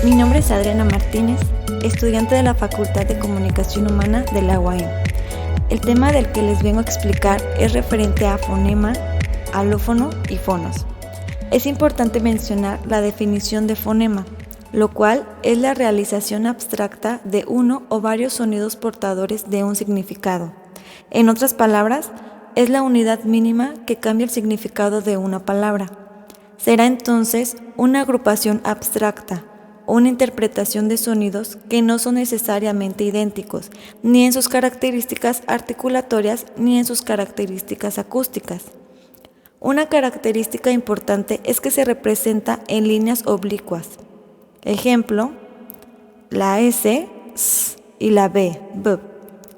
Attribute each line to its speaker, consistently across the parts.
Speaker 1: Mi nombre es Adriana Martínez, estudiante de la Facultad de Comunicación Humana de la UAM. El tema del que les vengo a explicar es referente a fonema, alófono y fonos. Es importante mencionar la definición de fonema, lo cual es la realización abstracta de uno o varios sonidos portadores de un significado. En otras palabras, es la unidad mínima que cambia el significado de una palabra. Será entonces una agrupación abstracta, una interpretación de sonidos que no son necesariamente idénticos, ni en sus características articulatorias ni en sus características acústicas. Una característica importante es que se representa en líneas oblicuas. Ejemplo, la S, S y la B, B.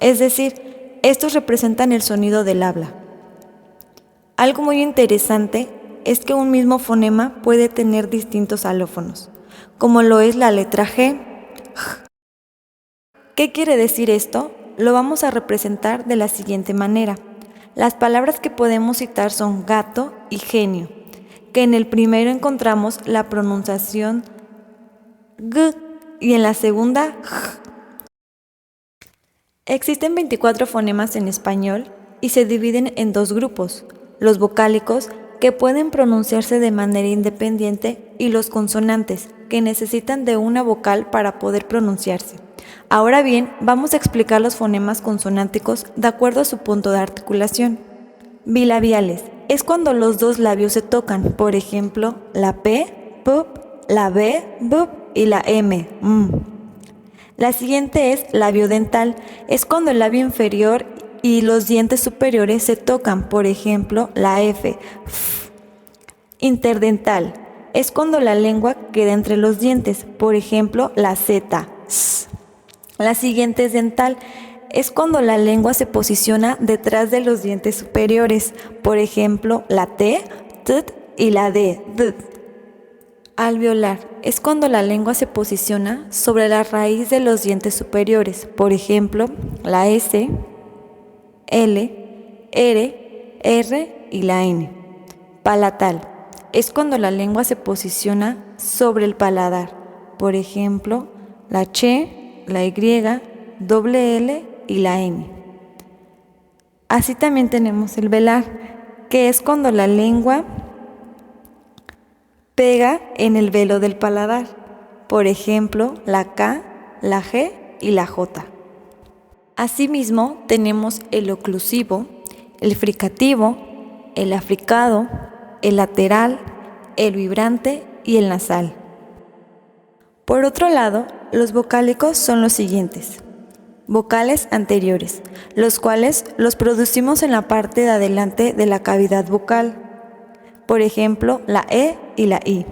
Speaker 1: Es decir, estos representan el sonido del habla. Algo muy interesante es que un mismo fonema puede tener distintos alófonos, como lo es la letra G. ¿Qué quiere decir esto? Lo vamos a representar de la siguiente manera. Las palabras que podemos citar son gato y genio, que en el primero encontramos la pronunciación G y en la segunda J. Existen 24 fonemas en español y se dividen en dos grupos, los vocálicos, que pueden pronunciarse de manera independiente, y los consonantes, que necesitan de una vocal para poder pronunciarse. Ahora bien, vamos a explicar los fonemas consonánticos de acuerdo a su punto de articulación. Bilabiales es cuando los dos labios se tocan, por ejemplo, la P, P, la B, B y la M, M. La siguiente es labiodental, es cuando el labio inferior y los dientes superiores se tocan, por ejemplo, la F, F. Interdental es cuando la lengua queda entre los dientes, por ejemplo, la Z, S. La siguiente es dental, es cuando la lengua se posiciona detrás de los dientes superiores, por ejemplo, la T, T y la D, D. Alveolar es cuando la lengua se posiciona sobre la raíz de los dientes superiores, por ejemplo, la S, L, R y la N. Palatal es cuando la lengua se posiciona sobre el paladar, por ejemplo, la Ch, la Y, doble L y la N. Así también tenemos el velar, que es cuando la lengua pega en el velo del paladar, por ejemplo, la K, la G y la J. Asimismo, tenemos el oclusivo, el fricativo, el africado, el lateral, el vibrante y el nasal. Por otro lado, los vocálicos son los siguientes. Vocales anteriores, los cuales los producimos en la parte de adelante de la cavidad vocal, por ejemplo, la E y la I.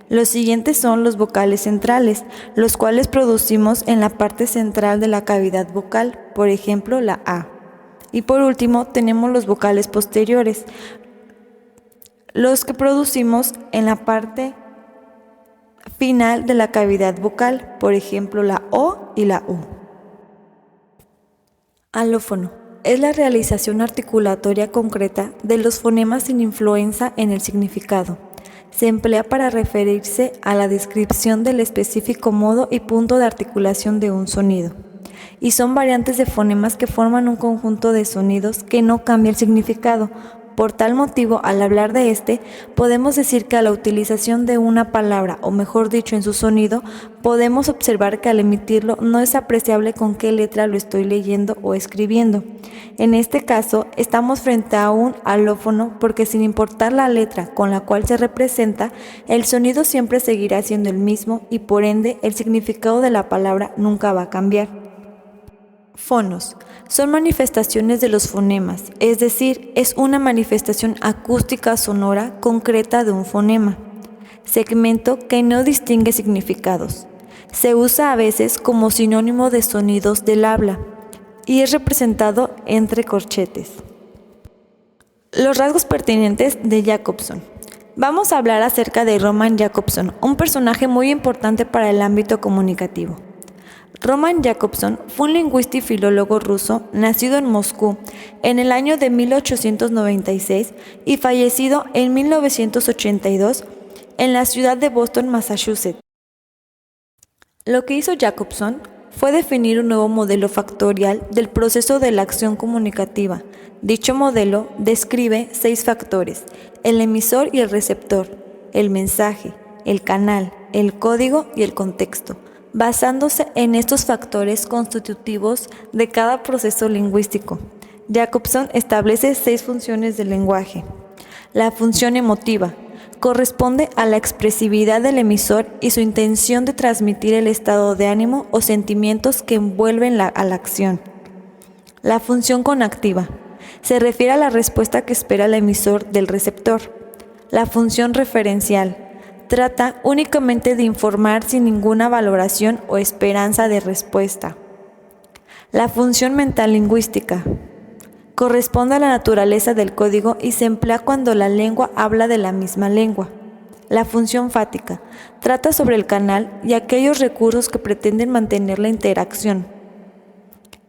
Speaker 1: Los siguientes son los vocales centrales, los cuales producimos en la parte central de la cavidad vocal, por ejemplo, la A. Y por último, tenemos los vocales posteriores, los que producimos en la parte final de la cavidad vocal, por ejemplo, la O y la U. Alófono es la realización articulatoria concreta de los fonemas sin influencia en el significado. Se emplea para referirse a la descripción del específico modo y punto de articulación de un sonido. Y son variantes de fonemas que forman un conjunto de sonidos que no cambia el significado. Por tal motivo, al hablar de este, podemos decir que a la utilización de una palabra, o mejor dicho, en su sonido, podemos observar que al emitirlo no es apreciable con qué letra lo estoy leyendo o escribiendo. En este caso, estamos frente a un alófono porque sin importar la letra con la cual se representa, el sonido siempre seguirá siendo el mismo y por ende el significado de la palabra nunca va a cambiar. Fonos son manifestaciones de los fonemas, es decir, es una manifestación acústica sonora concreta de un fonema. Segmento que no distingue significados. Se usa a veces como sinónimo de sonidos del habla y es representado entre corchetes. Los rasgos pertinentes de Jacobson. Vamos a hablar acerca de Roman Jakobson, un personaje muy importante para el ámbito comunicativo. Roman Jakobson fue un lingüista y filólogo ruso nacido en Moscú en el año de 1896 y fallecido en 1982 en la ciudad de Boston, Massachusetts. Lo que hizo Jacobson fue definir un nuevo modelo factorial del proceso de la acción comunicativa. Dicho modelo describe 6 factores: el emisor y el receptor, el mensaje, el canal, el código y el contexto, basándose en estos factores constitutivos de cada proceso lingüístico. Jacobson establece 6 funciones del lenguaje. La función emotiva corresponde a la expresividad del emisor y su intención de transmitir el estado de ánimo o sentimientos que envuelven a la acción. La función conactiva se refiere a la respuesta que espera el emisor del receptor. La función referencial trata únicamente de informar sin ninguna valoración o esperanza de respuesta. La función mental lingüística corresponde a la naturaleza del código y se emplea cuando la lengua habla de la misma lengua. La función fática trata sobre el canal y aquellos recursos que pretenden mantener la interacción.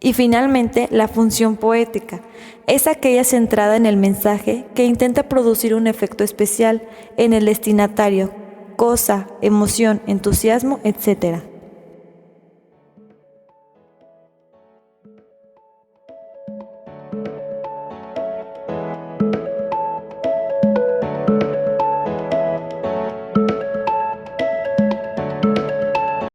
Speaker 1: Y finalmente, la función poética es aquella centrada en el mensaje que intenta producir un efecto especial en el destinatario, cosa, emoción, entusiasmo, etc.